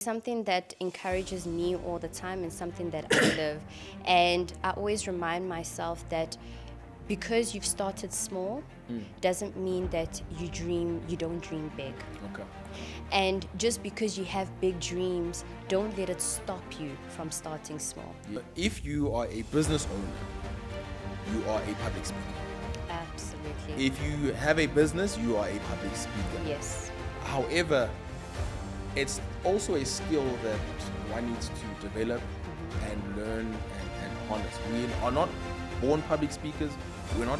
Something that encourages me all the time and something that I live. And I always remind myself that because you've started small doesn't mean that you don't dream big. Okay. And just because you have big dreams, don't let it stop you from starting small. If you are a business owner, you are a public speaker. Absolutely. If you have a business, you are a public speaker. Yes. However, it's also a skill that one needs to develop and learn and harness. We are not born public speakers. We're not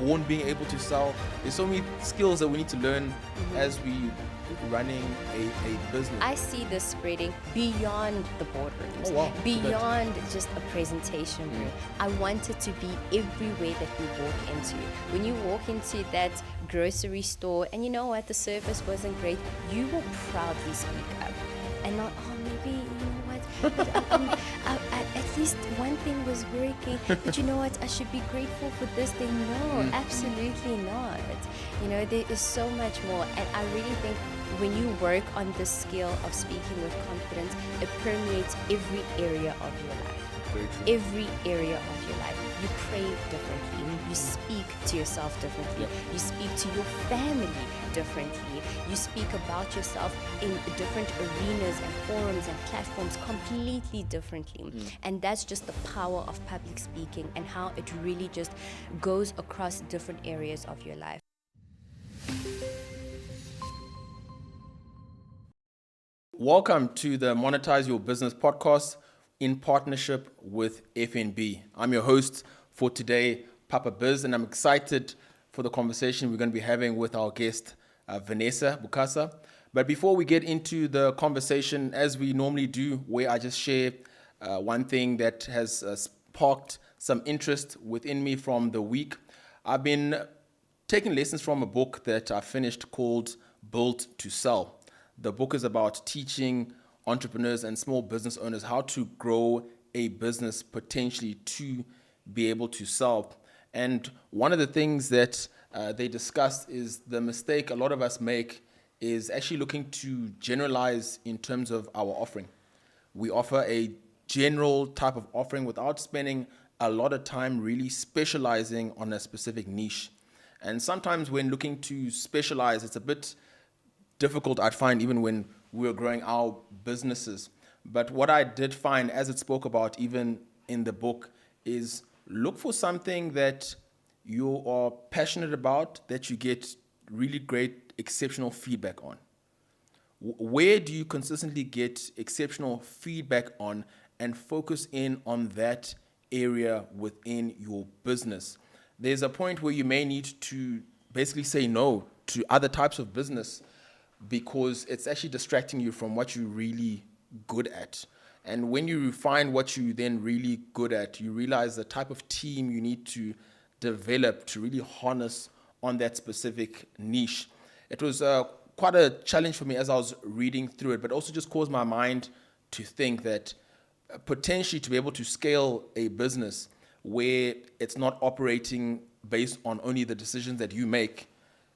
born being able to sell. There's so many skills that we need to learn as we running a business. I see this spreading beyond the boardrooms, Oh, wow. beyond just a presentation room. I want it to be everywhere that we walk into. When you walk into that grocery store and you know what, the service wasn't great, you will proudly speak up and not, oh, maybe, you know what, but, at least one thing was working, but you know what, I should be grateful for this thing. No, absolutely not. You know, there is so much more, and I really think when you work on the skill of speaking with confidence, it permeates every area of your life. Very true. Every area of your life. You pray differently. You speak to yourself differently. You speak to your family differently. You speak about yourself in different arenas and forums and platforms completely differently. And that's just the power of public speaking and how it really just goes across different areas of your life. Welcome to the Monetize Your Business podcast in partnership with FNB. I'm your host for today, Papa Biz, and I'm excited for the conversation we're going to be having with our guest, Vanessa Bukasa. But before we get into the conversation, as we normally do, where I just share one thing that has sparked some interest within me from the week, I've been taking lessons from a book that I finished called Built to Sell. The book is about teaching entrepreneurs and small business owners how to grow a business potentially to be able to sell. And one of the things that they discussed is the mistake a lot of us make is actually looking to generalize in terms of our offering. We offer a general type of offering without spending a lot of time really specializing on a specific niche. And sometimes when looking to specialize, it's a bit difficult, I'd find, even when we were growing our businesses. But what I did find, as it spoke about even in the book, is look for something that you are passionate about, that you get really great, exceptional feedback on. Where do you consistently get exceptional feedback on, and focus in on that area within your business? There's a point where you may need to basically say no to other types of business because it's actually distracting you from what you're really good at. And when you find what you're then really good at, you realize the type of team you need to develop to really harness on that specific niche. It was quite a challenge for me as I was reading through it, but also just caused my mind to think that potentially to be able to scale a business where it's not operating based on only the decisions that you make,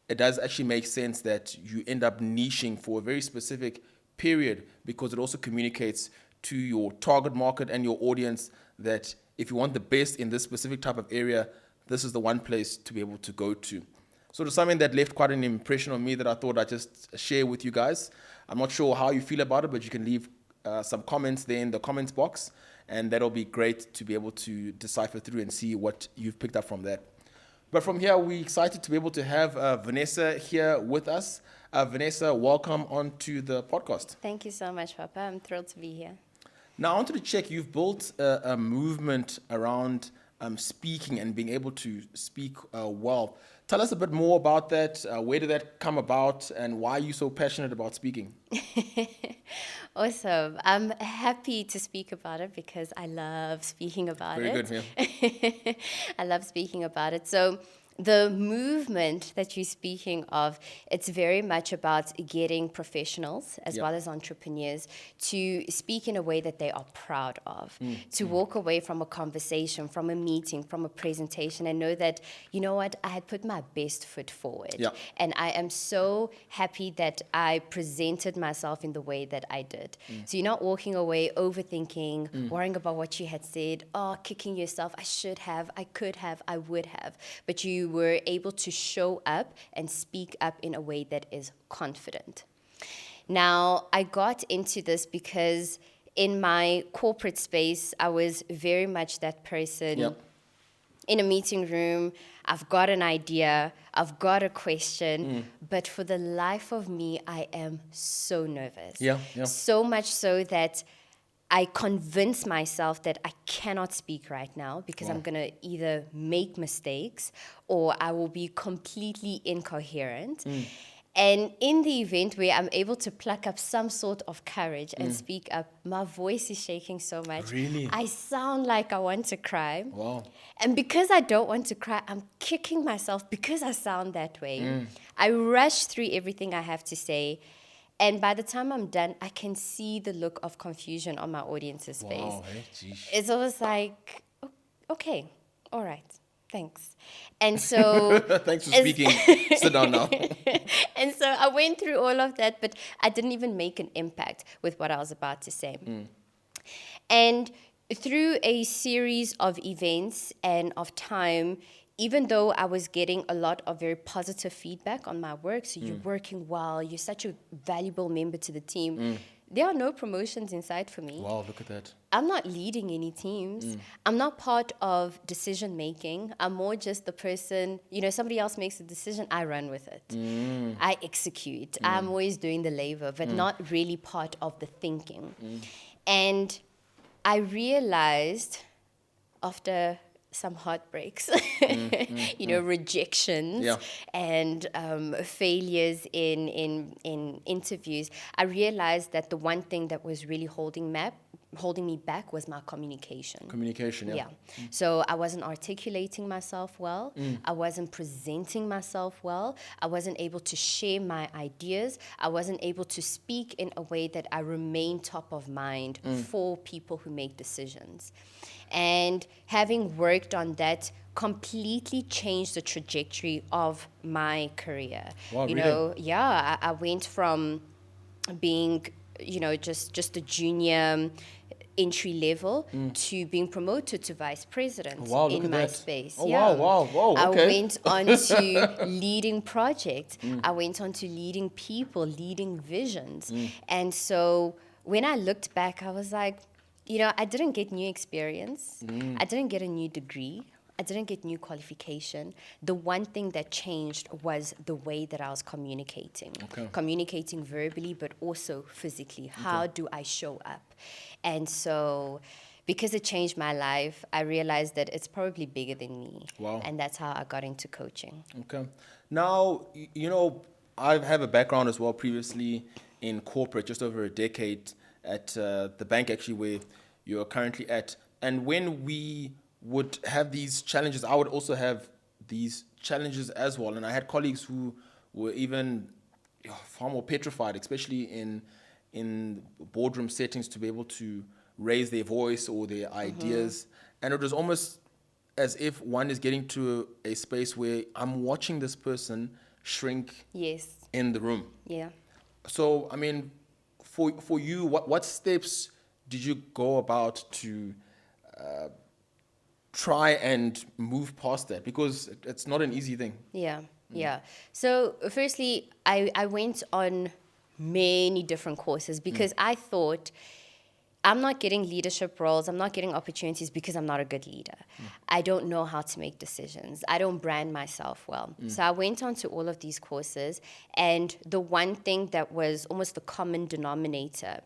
it does actually make sense that you end up niching for a very specific period, because it also communicates to your target market and your audience that if you want the best in this specific type of area, this is the one place to be able to go to. So it's something that left quite an impression on me that I thought I'd just share with you guys. I'm not sure how you feel about it, but you can leave some comments there in the comments box, and that'll be great to be able to decipher through and see what you've picked up from that. But from here, we're excited to be able to have Vanessa here with us. Vanessa, welcome onto the podcast. Thank you so much, Papa. I'm thrilled to be here. Now, I wanted to check, you've built a movement around speaking and being able to speak well. Tell us a bit more about that. Where did that come about, and why are you so passionate about speaking? Awesome. I'm happy to speak about it because I love speaking about Very it. good, yeah. I love speaking about it. So the movement that you're speaking of, it's very much about getting professionals as well as entrepreneurs to speak in a way that they are proud of, to walk away from a conversation, from a meeting, from a presentation, and know that, you know what, I had put my best foot forward. And I am so happy that I presented myself in the way that I did. So you're not walking away overthinking, worrying about what you had said, kicking yourself, I should have, I could have, I would have. But you were able to show up and speak up in a way that is confident. Now, I got into this because in my corporate space, I was very much that person in a meeting room. I've got an idea, I've got a question, but for the life of me, I am so nervous. So much so that I convince myself that I cannot speak right now because I'm going to either make mistakes or I will be completely incoherent. And in the event where I'm able to pluck up some sort of courage and speak up, my voice is shaking so much. Really? I sound like I want to cry. Wow. And because I don't want to cry, I'm kicking myself because I sound that way. I rush through everything I have to say. And by the time I'm done, I can see the look of confusion on my audience's face. It's always like, okay, all right, thanks. And so... Thanks for speaking. Sit down now. And so I went through all of that, but I didn't even make an impact with what I was about to say. And through a series of events and of time, even though I was getting a lot of very positive feedback on my work, so you're working well, you're such a valuable member to the team, there are no promotions in sight for me. Wow, look at that. I'm not leading any teams. I'm not part of decision making. I'm more just the person, somebody else makes a decision, I run with it. I execute. I'm always doing the labor, but not really part of the thinking. And I realized after some heartbreaks, rejections and failures in interviews, I realized that the one thing that was really holding me back was my communication. So I wasn't articulating myself well. I wasn't presenting myself well. I wasn't able to share my ideas. I wasn't able to speak in a way that I remain top of mind for people who make decisions. And having worked on that completely changed the trajectory of my career. Wow, really? I went from being, just a junior entry level to being promoted to vice president in my space. Wow, okay. I went on to leading projects. I went on to leading people, leading visions. And so when I looked back, I was like, I didn't get new experience. I didn't get a new degree. I didn't get new qualification. The one thing that changed was the way that I was communicating. Communicating verbally, but also physically. How do I show up? And so, because it changed my life, I realized that it's probably bigger than me. Wow. And that's how I got into coaching. Okay. Now, I have a background as well previously in corporate, just over a decade at the bank actually where you're currently at. And when we would have these challenges, I would also have these challenges as well. And I had colleagues who were even far more petrified, especially in boardroom settings, to be able to raise their voice or their ideas. And it was almost as if one is getting to a space where I'm watching this person shrink in the room. So, I mean, for you, what steps did you go about to try and move past that? Because it's not an easy thing. So firstly, I went on many different courses because I thought I'm not getting leadership roles, I'm not getting opportunities because I'm not a good leader. I don't know how to make decisions. I don't brand myself well. So I went on to all of these courses, and the one thing that was almost the common denominator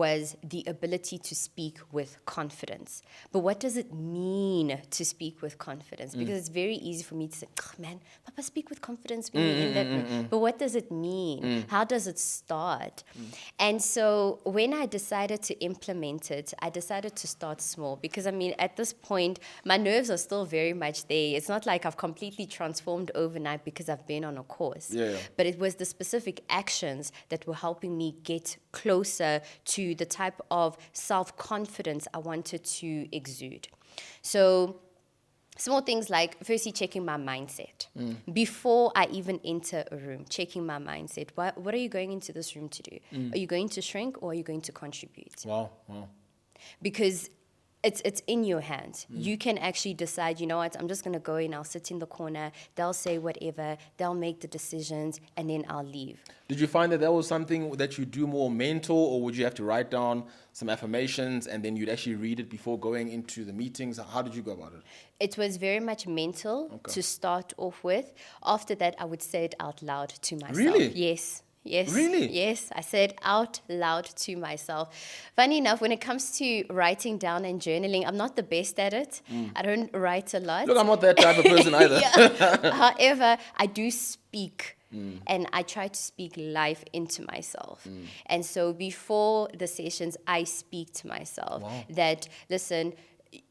was the ability to speak with confidence. But what does it mean to speak with confidence? Because it's very easy for me to say, oh, man, Papa, speak with confidence when you're in that room. But what does it mean? How does it start? And so when I decided to implement it, I decided to start small because, I mean, at this point, my nerves are still very much there. It's not like I've completely transformed overnight because I've been on a course. But it was the specific actions that were helping me get closer to the type of self-confidence I wanted to exude. So small things like firstly checking my mindset. Before I even enter a room, checking my mindset. What are you going into this room to do? Are you going to shrink or are you going to contribute? Wow. Because it's in your hands. You can actually decide, you know what, I'm just going to go in, I'll sit in the corner, they'll say whatever, they'll make the decisions, and then I'll leave. Did you find that was something that you do more mental, or would you have to write down some affirmations and then you'd actually read it before going into the meetings? How did you go about it? It was very much mental to start off with. After that, I would say it out loud to myself. Really? Yes. Really? Yes, I said out loud to myself. Funny enough, when it comes to writing down and journaling, I'm not the best at it. I don't write a lot. Look, I'm not that type of person either. However, I do speak. And I try to speak life into myself. And so before the sessions, I speak to myself that, listen,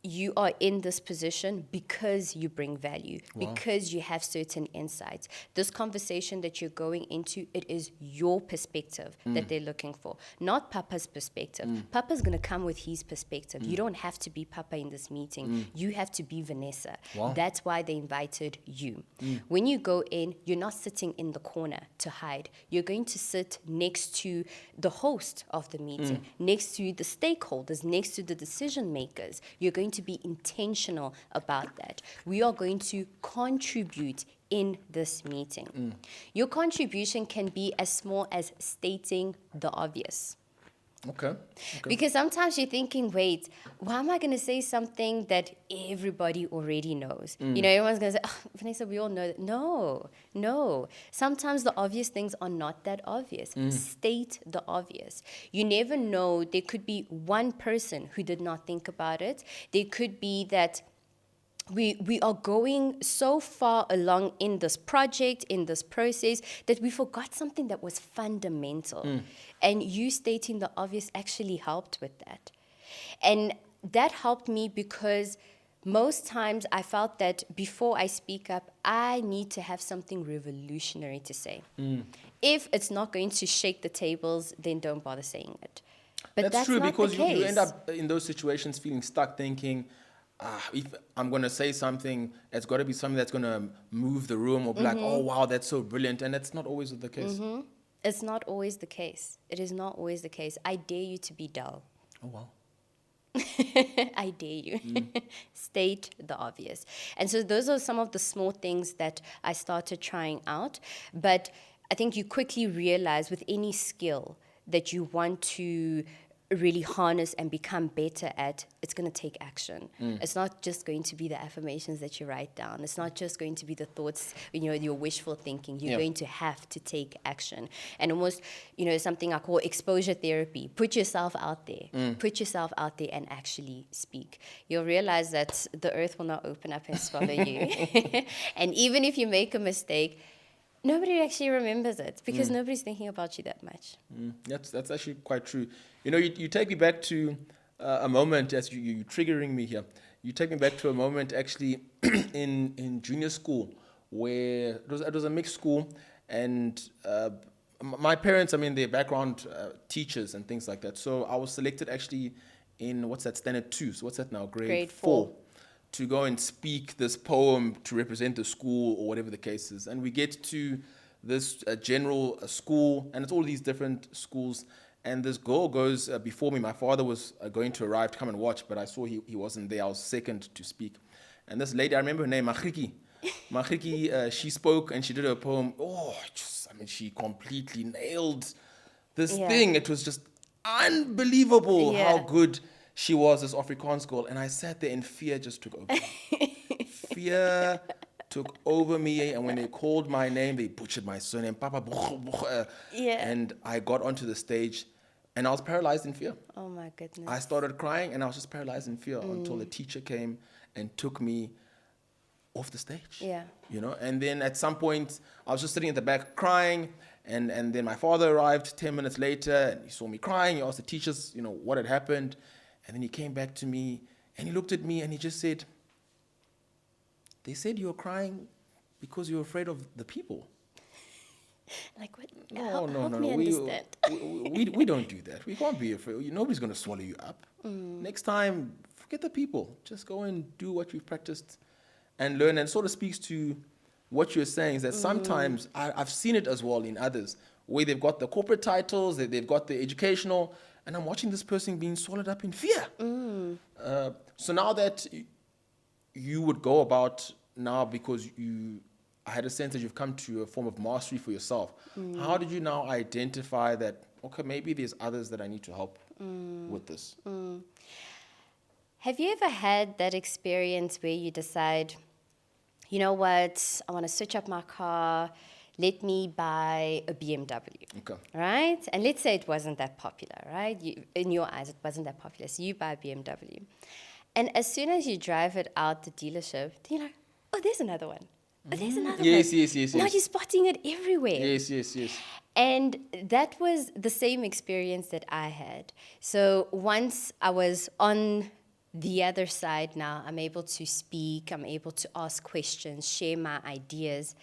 you are in this position because you bring value, because you have certain insights. This conversation that you're going into, it is your perspective that they're looking for, not Papa's perspective. Papa's going to come with his perspective. You don't have to be Papa in this meeting. You have to be Vanessa. That's why they invited you. When you go in, you're not sitting in the corner to hide. You're going to sit next to the host of the meeting, next to the stakeholders, next to the decision makers. You're going to be intentional about that. We are going to contribute in this meeting. Your contribution can be as small as stating the obvious. Okay. Because sometimes you're thinking, wait, why am I going to say something that everybody already knows? You know, everyone's going to say, oh, Vanessa, we all know that. No. Sometimes the obvious things are not that obvious. State the obvious. You never know. There could be one person who did not think about it. There could be that we are going so far along in this project, in this process, that we forgot something that was fundamental. And you stating the obvious actually helped with that. And that helped me because most times I felt that before I speak up, I need to have something revolutionary to say. If it's not going to shake the tables, then don't bother saying it. But that's true, not because the case. you end up in those situations feeling stuck, thinking, if I'm going to say something, it's got to be something that's going to move the room or be like, oh, wow, that's so brilliant. And that's not always the case. It's not always the case. It is not always the case. I dare you to be dull. Oh, wow. I dare you. State the obvious. And so those are some of the small things that I started trying out. But I think you quickly realize with any skill that you want to really harness and become better at, it's going to take action. It's not just going to be the affirmations that you write down. It's not just going to be the thoughts, your wishful thinking. You're going to have to take action. And almost, something I call exposure therapy. Put yourself out there. Put yourself out there and actually speak. You'll realize that the earth will not open up and swallow you. And even if you make a mistake, nobody actually remembers it because nobody's thinking about you that much. That's actually quite true. You take me back to a moment, as you're triggering me here. You take me back to a moment actually in junior school where it was a mixed school, and my parents, their background teachers and things like that. So I was selected actually in, standard 2? So what's that now? Grade 4. To go and speak this poem to represent the school or whatever the case is. And we get to this general school, and it's all these different schools. And this girl goes before me. My father was going to arrive to come and watch, but I saw he wasn't there. I was second to speak. And this lady, I remember her name, Magriki. Magriki, she spoke and she did her poem. She completely nailed this thing. It was just unbelievable how good she was, this Afrikaans girl. And I sat there and fear just took over me. Fear took over me. And when they called my name, they butchered my surname. Papa. And I got onto the stage And I was paralyzed in fear. Oh my goodness. I started crying and I was just paralyzed in fear until the teacher came and took me off the stage. Yeah. You know, and then at some point I was just sitting at the back crying, and then my father arrived 10 minutes later and he saw me crying. He asked the teachers, you know, what had happened. And then he came back to me and he looked at me and he just said, they said you were crying because you were afraid of the people. Like what? No, help no. me understand. We don't do that. We can't be afraid. Nobody's going to swallow you up. Next time, forget the people. Just go and do what you've practiced and learn. And sort of speaks to what you're saying is that sometimes I've seen it as well in others where they've got the corporate titles, they've got the educational, and I'm watching this person being swallowed up in fear. So now that you would go about now because I had a sense that you've come to a form of mastery for yourself. How did you now identify that, okay, maybe there's others that I need to help with this? Have you ever had that experience where you decide, you know what, I want to switch up my car, let me buy a BMW, Okay. right? And let's say it wasn't that popular, right? In your eyes, it wasn't that popular. So you buy a BMW. And as soon as you drive it out the dealership, you're like, oh, there's another one. Oh, there's another one. Yes. Now you're spotting it everywhere. Yes. And that was the same experience that I had. So once I was on the other side now, I'm able to speak, I'm able to ask questions, share my ideas.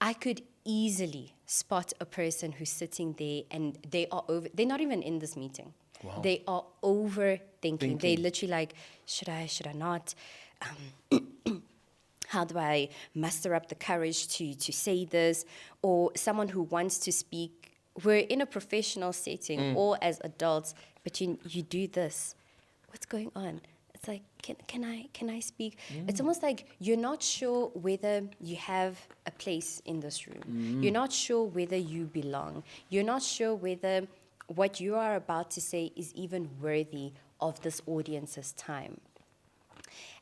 I could easily spot a person who's sitting there and they're not even in this meeting. Wow. They are overthinking. They're literally like, should I not? How do I muster up the courage to say this? Or someone who wants to speak. We're in a professional setting, all as adults, but you do this. What's going on? It's like, can I speak? It's almost like you're not sure whether you have a place in this room. You're not sure whether you belong. You're not sure whether what you are about to say is even worthy of this audience's time.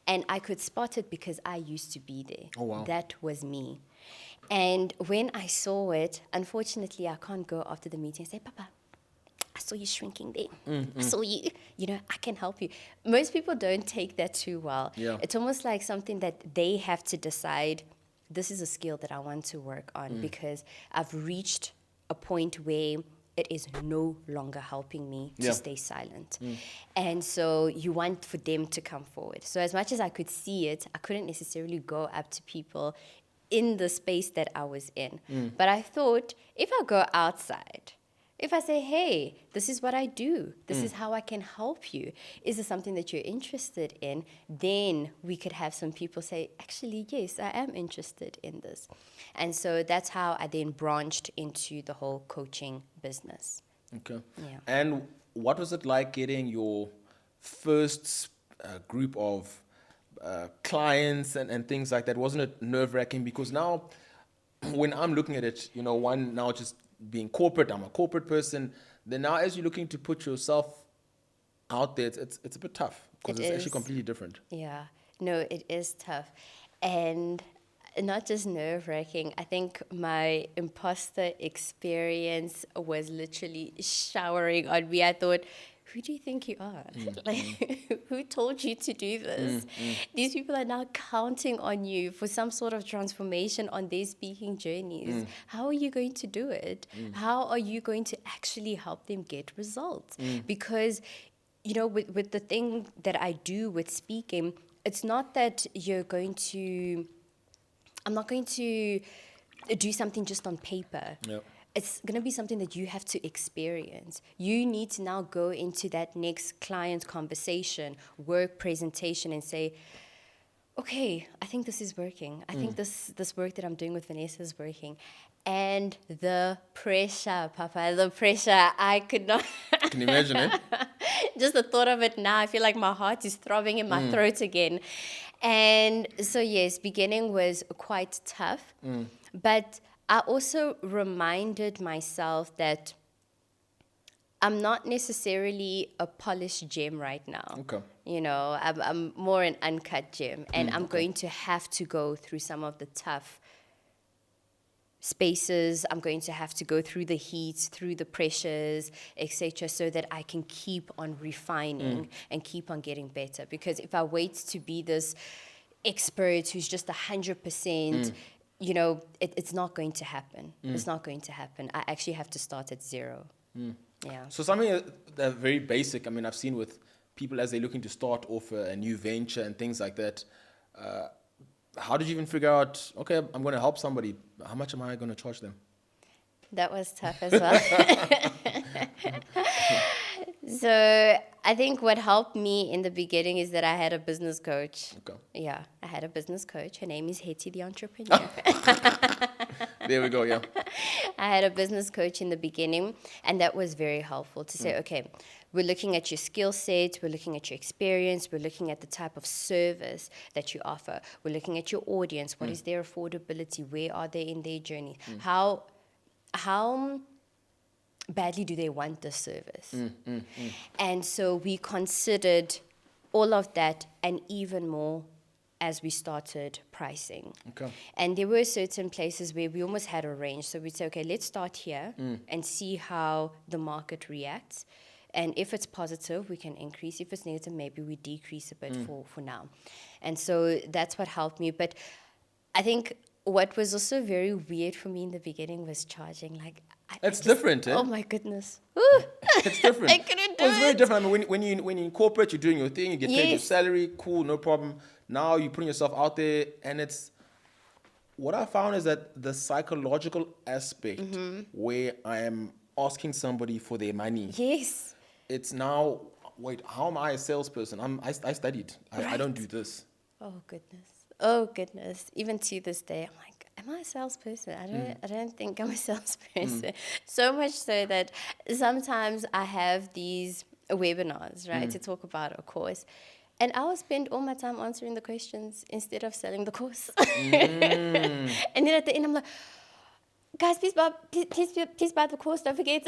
And I could spot it because I used to be there. Oh, wow. That was me. And when I saw it, unfortunately, I can't go after the meeting and say, Papa, I saw you shrinking there. I saw you, I can help you. Most people don't take that too well. Yeah. It's almost like something that they have to decide, this is a skill that I want to work on because I've reached a point where it is no longer helping me to stay silent. And so you want for them to come forward. So as much as I could see it, I couldn't necessarily go up to people in the space that I was in. But I thought, if I go outside, if I say, hey, this is what I do, this is how I can help you, is this something that you're interested in? Then we could have some people say, actually, yes, I am interested in this. And so that's how I then branched into the whole coaching business. Okay. Yeah. And what was it like getting your first group of clients and things like that? Wasn't it nerve-wracking? Because now, when I'm looking at it, one now just being corporate, I'm a corporate person. Then now, as you're looking to put yourself out there, it's a bit tough because it's actually completely different. Yeah, no, it is tough. And not just nerve-wracking, I think my imposter experience was literally showering on me. I thought, who do you think you are? Who told you to do this? These people are now counting on you for some sort of transformation on their speaking journeys. How are you going to do it? How are you going to actually help them get results? Because, with the thing that I do with speaking, it's not that I'm not going to do something just on paper. Yep. It's going to be something that you have to experience. You need to now go into that next client conversation, work presentation, and say, okay, I think this is working. I think this work that I'm doing with Vanessa is working. And the pressure, Papa, the pressure, I could not... Can you imagine it? Just the thought of it now, I feel like my heart is throbbing in my throat again. And so, yes, beginning was quite tough. But I also reminded myself that I'm not necessarily a polished gem right now. Okay. I'm more an uncut gem. And I'm going to have to go through some of the tough spaces. I'm going to have to go through the heat, through the pressures, etc., so that I can keep on refining and keep on getting better. Because if I wait to be this expert who's just 100%, you know, it's not going to happen. It's not going to happen. I actually have to start at zero. Yeah. So something that very basic, I mean, I've seen with people as they're looking to start off a new venture and things like that. How did you even figure out, okay, I'm going to help somebody. How much am I going to charge them? That was tough as well. So I think what helped me in the beginning is that I had a business coach. Okay. Yeah, I had a business coach. Her name is Hetty the entrepreneur. There we go, yeah. I had a business coach in the beginning, and that was very helpful to say, okay, we're looking at your skill set, we're looking at your experience, we're looking at the type of service that you offer, we're looking at your audience, what is their affordability, where are they in their journey, how badly do they want the service? And so we considered all of that and even more as we started pricing. Okay. And there were certain places where we almost had a range. So we'd say, okay, let's start here and see how the market reacts. And if it's positive, we can increase. If it's negative, maybe we decrease a bit for now. And so that's what helped me. But I think what was also very weird for me in the beginning was charging. Like, It's different, eh? Oh my goodness. Ooh. It's different. I couldn't do It's very it. different. I mean, when you in corporate, you're doing your thing, you get paid your Yes. salary, cool, no problem. Now you're putting yourself out there, and it's what I found is that the psychological aspect where I am asking somebody for their money, Yes. it's now, wait, how am I a salesperson? I studied. I don't do this. Oh goodness. Oh goodness. Even to this day, I'm like, am I a salesperson? I don't think I'm a salesperson. So much so that sometimes I have these webinars, right, to talk about a course. And I will spend all my time answering the questions instead of selling the course. And then at the end, I'm like, guys, please buy the course, don't forget.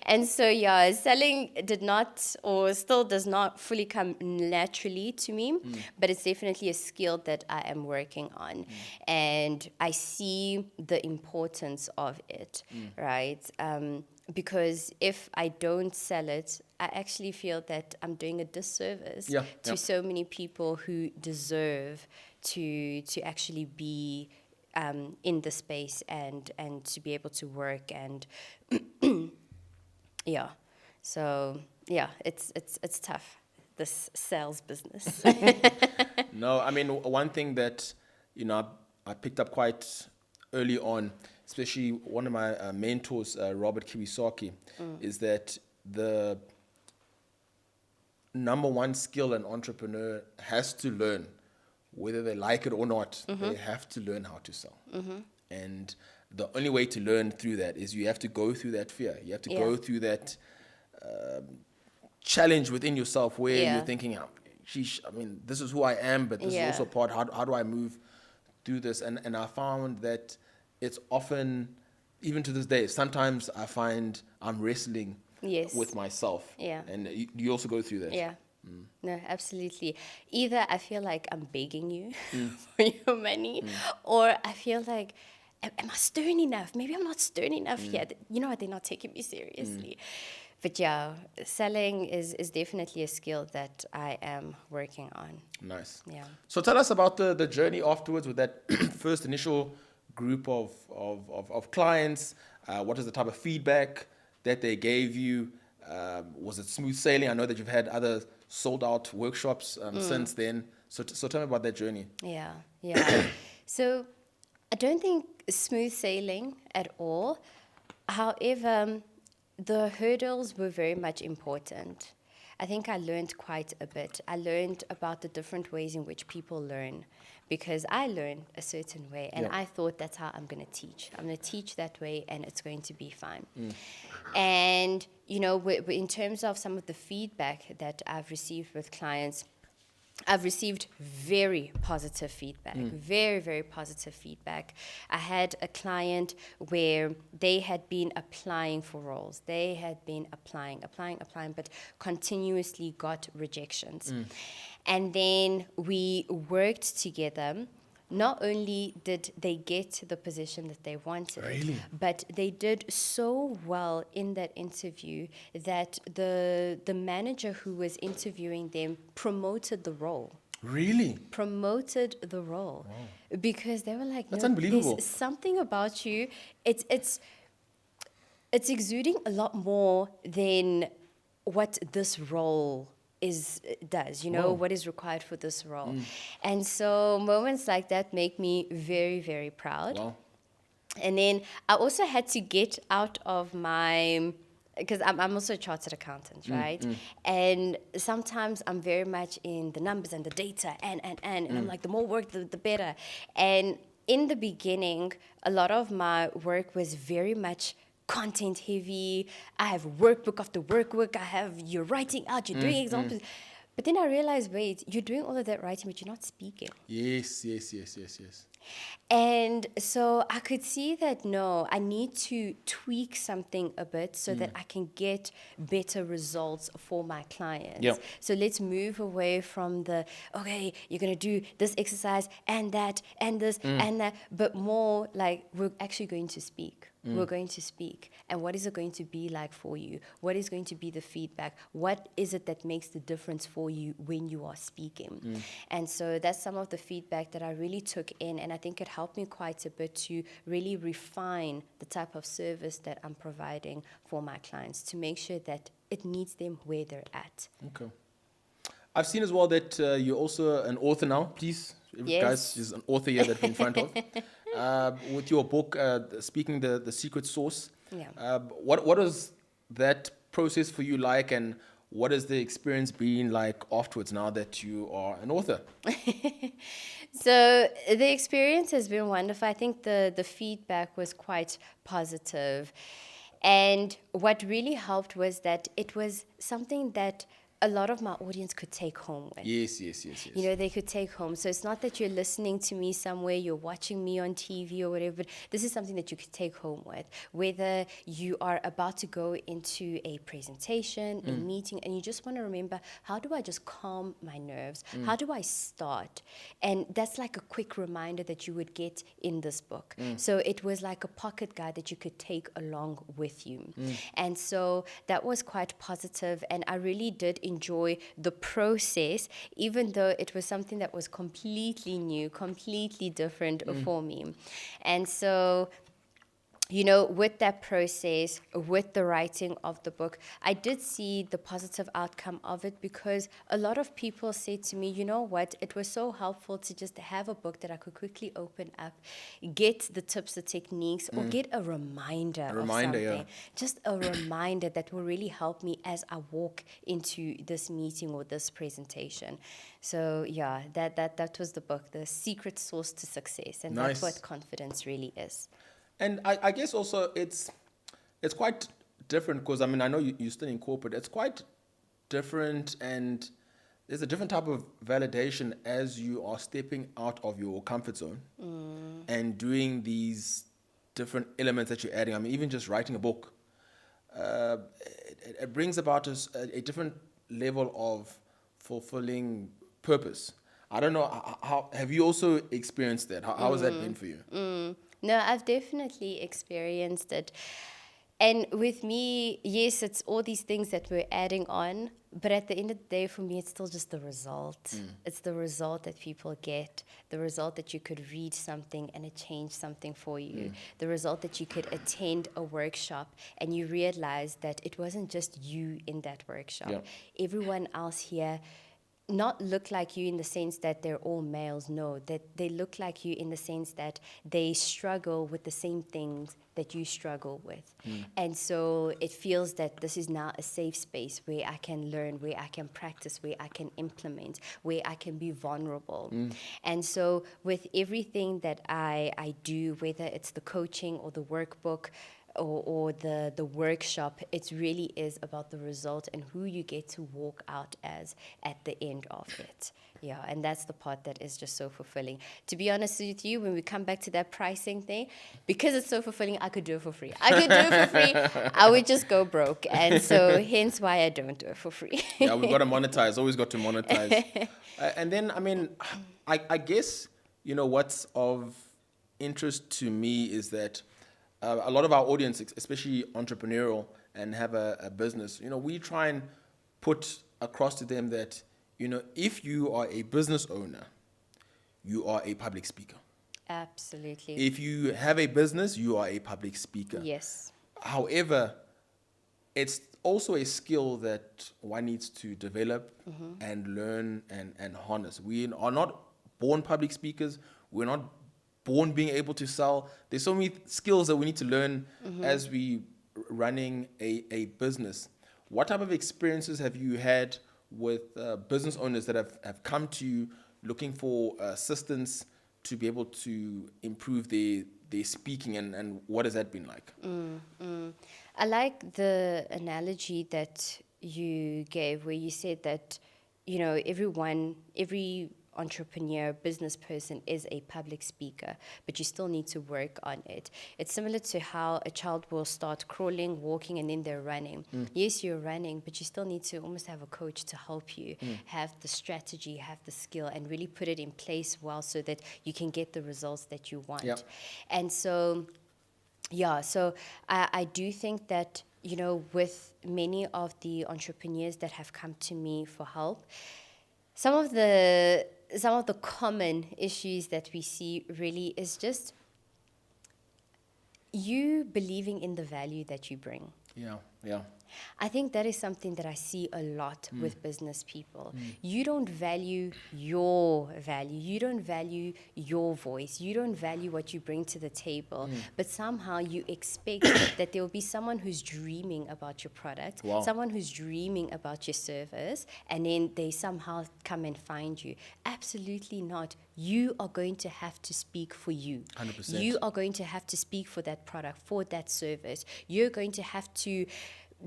And so, yeah, selling did not or still does not fully come naturally to me, but it's definitely a skill that I am working on. And I see the importance of it, right? Because if I don't sell it, I actually feel that I'm doing a disservice to so many people who deserve to actually be in the space and to be able to work and yeah. So yeah, it's tough, this sales business. No, I mean, one thing that, you know, I picked up quite early on, especially one of my mentors, Robert Kiyosaki, is that the number one skill an entrepreneur has to learn, whether they like it or not, they have to learn how to sell. And the only way to learn through that is you have to go through that fear. You have to go through that challenge within yourself where you're thinking, sheesh, I mean, this is who I am, but this is also part, how do I move through this? And I found that it's often, even to this day, sometimes I find I'm wrestling with myself. Yeah. And you also go through that. Yeah. No, absolutely. Either I feel like I'm begging you for your money, or I feel like, am I stern enough? Maybe I'm not stern enough yet. You know what? They're not taking me seriously. But yeah, selling is definitely a skill that I am working on. Nice. Yeah. So tell us about the journey afterwards with that first initial group of clients. What is the type of feedback that they gave you? Was it smooth sailing? I know that you've had other sold out workshops since then. So tell me about that journey. Yeah. So I don't think smooth sailing at all. However, the hurdles were very much important. I think I learned quite a bit. I learned about the different ways in which people learn, because I learn a certain way, and I thought that's how I'm going to teach. I'm going to teach that way, and it's going to be fine. And, you know, in terms of some of the feedback that I've received with clients, I've received very positive feedback, very, very positive feedback. I had a client where they had been applying for roles. They had been applying, but continuously got rejections. And then we worked together not only did they get the position that they wanted, Really? but they did so well in that interview that the manager who was interviewing them promoted the role. Really? Promoted the role. Because they were like, That's no, unbelievable. there's something about you. It's exuding a lot more than what this role does, Wow. what is required for this role. And so moments like that make me very, very proud. Wow. And then I also had to get out of my, because I'm also a chartered accountant, right? And sometimes I'm very much in the numbers and the data and I'm like, the more work, the better. And in the beginning, a lot of my work was very much content heavy. I have workbook after workbook. You're writing out, you're doing examples. But then I realized, wait, you're doing all of that writing, but you're not speaking. Yes. And so I could see that, no, I need to tweak something a bit so that I can get better results for my clients. Yeah. So let's move away from okay, you're going to do this exercise and that and this and that, but more like we're actually going to speak. We're going to speak. And what is it going to be like for you? What is going to be the feedback? What is it that makes the difference for you when you are speaking? And so that's some of the feedback that I really took in, and I think it helped me quite a bit to really refine the type of service that I'm providing for my clients to make sure that it meets them where they're at. Okay. I've seen as well that you're also an author now. Please, Yes. guys, there's an author here that we're in front of. With your book, Speaking the Secret Sauce. Yeah. What is that process for you like, and what has the experience been like afterwards now that you are an author? So the experience has been wonderful. I think the feedback was quite positive. And what really helped was that it was something that a lot of my audience could take home with. Yes. They could take home. So it's not that you're listening to me somewhere, you're watching me on TV or whatever, but this is something that you could take home with. Whether you are about to go into a presentation, a meeting, and you just want to remember, how do I just calm my nerves? How do I start? And that's like a quick reminder that you would get in this book. So it was like a pocket guide that you could take along with you. And so that was quite positive, and I really did enjoy the process, even though it was something that was completely new, completely different for me. And so, with that process, with the writing of the book, I did see the positive outcome of it, because a lot of people said to me, you know what, it was so helpful to just have a book that I could quickly open up, get the tips, the techniques, or get a reminder of something. Yeah. Just a reminder that will really help me as I walk into this meeting or this presentation. So yeah, that was the book, The Secret Sauce to Success. And Nice. that's what confidence really is. And I guess also it's quite different, because I know you're still in corporate. It's quite different, and there's a different type of validation as you are stepping out of your comfort zone and doing these different elements that you're adding. Even just writing a book, it brings about a different level of fulfilling purpose. I don't know, how have you also experienced that? How has that been for you? No, I've definitely experienced it. And with me, yes, it's all these things that we're adding on, but at the end of the day, for me, it's still just the result. It's the result that people get, the result that you could read something and it changed something for you, the result that you could attend a workshop and you realize that it wasn't just you in that workshop. Yeah. Everyone else here not look like you in the sense that they're all males, no, that they look like you in the sense that they struggle with the same things that you struggle with. And so it feels that this is now a safe space where I can learn, where I can practice, where I can implement, where I can be vulnerable. And so with everything that I do, whether it's the coaching or the workbook, or the workshop, it really is about the result and who you get to walk out as at the end of it. Yeah, and that's the part that is just so fulfilling. To be honest with you, when we come back to that pricing thing, because it's so fulfilling, I could do it for free. I could do it for free. I would just go broke. And so hence why I don't do it for free. Yeah, we've got to monetize. Always got to monetize. And then, I guess what's of interest to me is that a lot of our audience, especially entrepreneurial and have a business, we try and put across to them that, if you are a business owner, you are a public speaker. Absolutely. If you have a business, you are a public speaker. Yes. However, it's also a skill that one needs to develop and learn and harness. We are not born public speakers. We're not born being able to sell. There's so many skills that we need to learn as we running a business. What type of experiences have you had with business owners that have come to you looking for assistance to be able to improve their speaking, and what has that been like? I like the analogy that you gave where you said that, every entrepreneur, business person is a public speaker, but you still need to work on it. It's similar to how a child will start crawling, walking, and then they're running. Yes, you're running, but you still need to almost have a coach to help you, have the strategy, have the skill, and really put it in place well so that you can get the results that you want. Yep. And so, so I do think that, with many of the entrepreneurs that have come to me for help, some of the common issues that we see really is just you believing in the value that you bring. Yeah. I think that is something that I see a lot with business people. You don't value your value. You don't value your voice. You don't value what you bring to the table. But somehow you expect that there will be someone who's dreaming about your product, Wow. someone who's dreaming about your service, and then they somehow come and find you. Absolutely not. You are going to have to speak for you. 100%. You are going to have to speak for that product, for that service. You're going to have to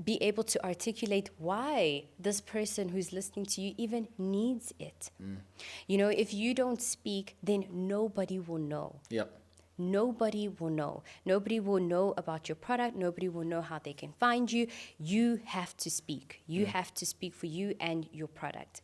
be able to articulate why this person who's listening to you even needs it. If you don't speak, then nobody will know. Yep. Nobody will know. Nobody will know about your product. Nobody will know how they can find you. You have to speak. You have to speak for you and your product.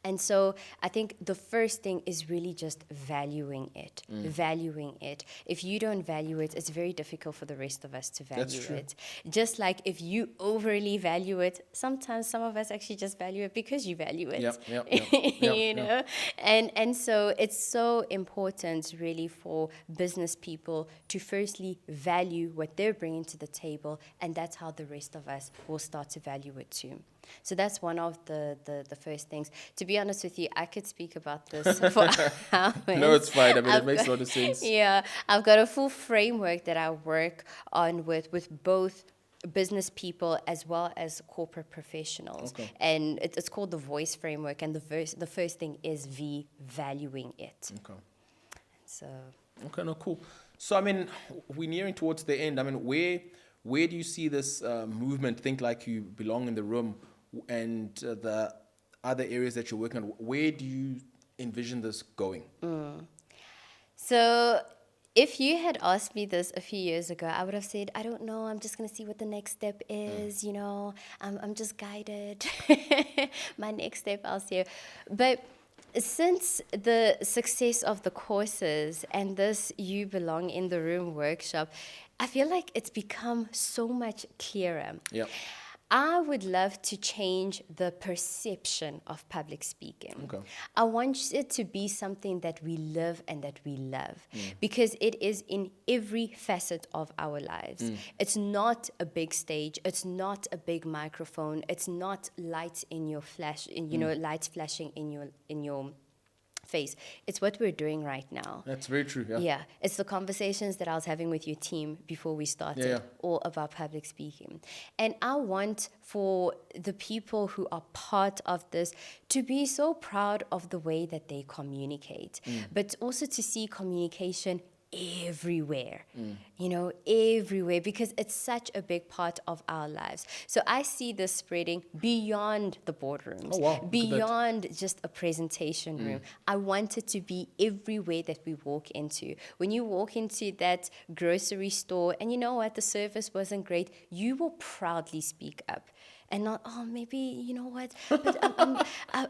And so I think the first thing is really just valuing it. Valuing it. If you don't value it, it's very difficult for the rest of us to value it. Just like if you overly value it, sometimes some of us actually just value it because you value it. Yep. And so it's so important really for business people to firstly value what they're bringing to the table, and that's how the rest of us will start to value it too. So that's one of the first things. To be honest with you, I could speak about this for hours. No, it's fine. I mean, it makes a lot of sense. Yeah, I've got a full framework that I work on with both business people as well as corporate professionals. Okay. And it's called the voice framework. And the first thing is valuing it. Okay. So. Okay, no, cool. So, I mean, we're nearing towards the end. I mean, where do you see this movement, Think Like You Belong in the Room, and the other areas that you're working on? Where do you envision this going? So if you had asked me this a few years ago, I would have said, I don't know, I'm just going to see what the next step is, I'm just guided. My next step, I'll see. But since the success of the courses and this You Belong in the Room workshop, I feel like it's become so much clearer. Yep. I would love to change the perception of public speaking. Okay. I want it to be something that we live and that we love, because it is in every facet of our lives. It's not a big stage. It's not a big microphone. It's not lights in your flash, lights flashing in your face. It's what we're doing right now. That's very true. Yeah, it's the conversations that I was having with your team before we started, all about public speaking. And I want for the people who are part of this to be so proud of the way that they communicate, but also to see communication everywhere, everywhere, because it's such a big part of our lives. So I see this spreading beyond the boardrooms, beyond just a presentation room. I want it to be everywhere that we walk into. When you walk into that grocery store and you know what, the service wasn't great, you will proudly speak up and not, oh, maybe, you know what, but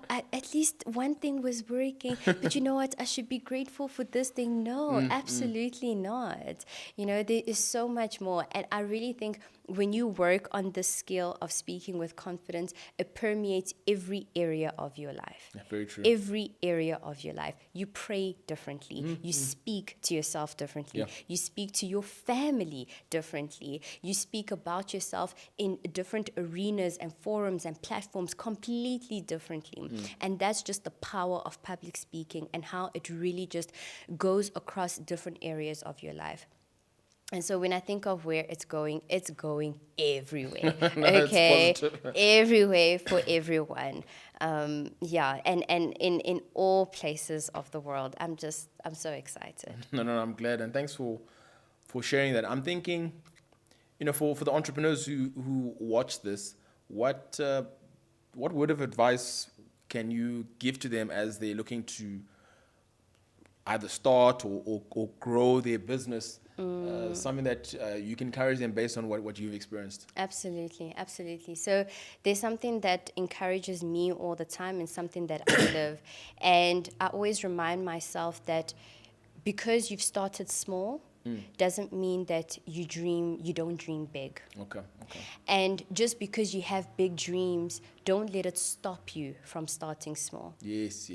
at least one thing was working, but you know what, I should be grateful for this thing. No, absolutely not. You know, there is so much more. And I really think when you work on the skill of speaking with confidence, it permeates every area of your life. Yeah, very true. Every area of your life. You pray differently. You speak to yourself differently. Yeah. You speak to your family differently. You speak about yourself in different arenas and forums and platforms completely differently. And that's just the power of public speaking and how it really just goes across different areas of your life. And so when I think of where it's going everywhere. No, it's Okay, positive. everywhere for everyone. Yeah, and in all places of the world. I'm so excited. No, I'm glad, and thanks for sharing that. I'm thinking, for the entrepreneurs who watch this, what word of advice can you give to them as they're looking to either start or grow their business? Something that you can encourage them based on what you've experienced. Absolutely, absolutely. So there's something that encourages me all the time and something that I live. And I always remind myself that because you've started small doesn't mean that you don't dream big. Okay. And just because you have big dreams, don't let it stop you from starting small. Yes.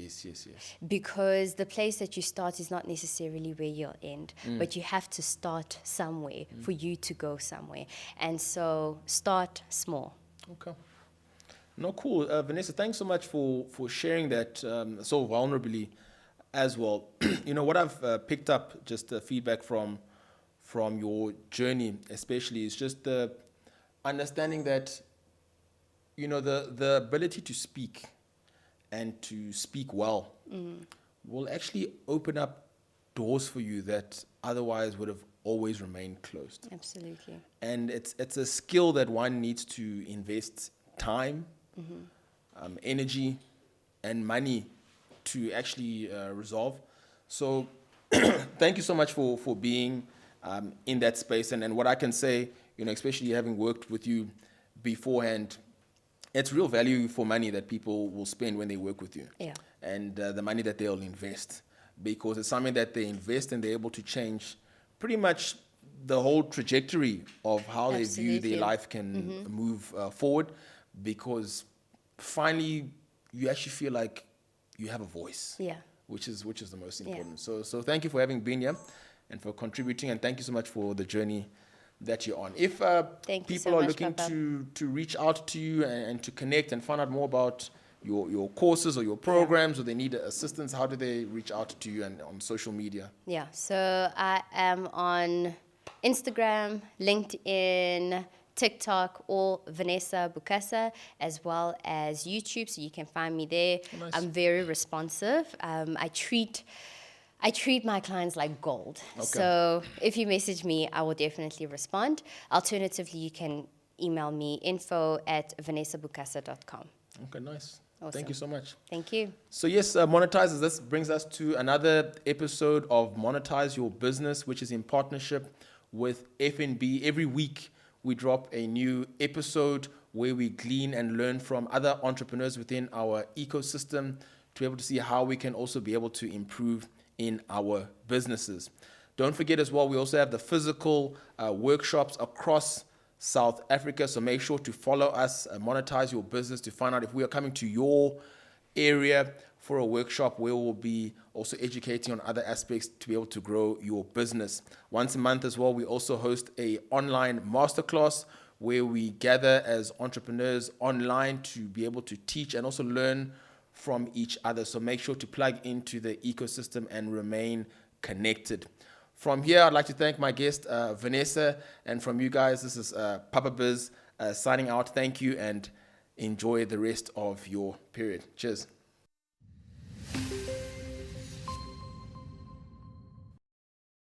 Because the place that you start is not necessarily where you'll end, but you have to start somewhere for you to go somewhere. And so start small. Okay. No, cool. Vanessa, thanks so much for sharing that so vulnerably as well. What I've picked up, just the feedback from your journey especially, is just the understanding that, the ability to speak and to speak well will actually open up doors for you that otherwise would have always remained closed. Absolutely. And it's a skill that one needs to invest time, energy, and money to actually resolve. So thank you so much for being in that space. And what I can say, especially having worked with you beforehand, it's real value for money that people will spend when they work with you. Yeah. And the money that they'll invest, because it's something that they invest and they're able to change pretty much the whole trajectory of how they view their life can move forward, because finally you actually feel like you have a voice. Yeah. Which is the most important. So thank you for having been here and for contributing, and thank you so much for the journey that you're on. If people are looking to reach out to you and to connect and find out more about your courses or your programs, or they need assistance, how do they reach out to you and on social media? Yeah, so I am on Instagram, LinkedIn, TikTok, or Vanessa Bukasa, as well as YouTube, so you can find me there. Oh, nice. I'm very responsive. I treat my clients like gold. Okay. So if you message me, I will definitely respond. Alternatively, you can email me info@vanessabukasa.com. Okay, nice. Awesome. Thank you so much. Thank you. So yes, monetizers, this brings us to another episode of Monetize Your Business, which is in partnership with FNB. Every week we drop a new episode where we glean and learn from other entrepreneurs within our ecosystem to be able to see how we can also be able to improve in our businesses. Don't forget as well, we also have the physical workshops across South Africa. So make sure to follow us, Monetize Your Business, to find out if we are coming to your area for a workshop where we'll be also educating on other aspects to be able to grow your business. Once a month as well, we also host a online masterclass where we gather as entrepreneurs online to be able to teach and also learn from each other. So make sure to plug into the ecosystem and remain connected. From here, I'd like to thank my guest, Vanessa, and from you guys, this is Papa Biz signing out. Thank you, and enjoy the rest of your period. Cheers.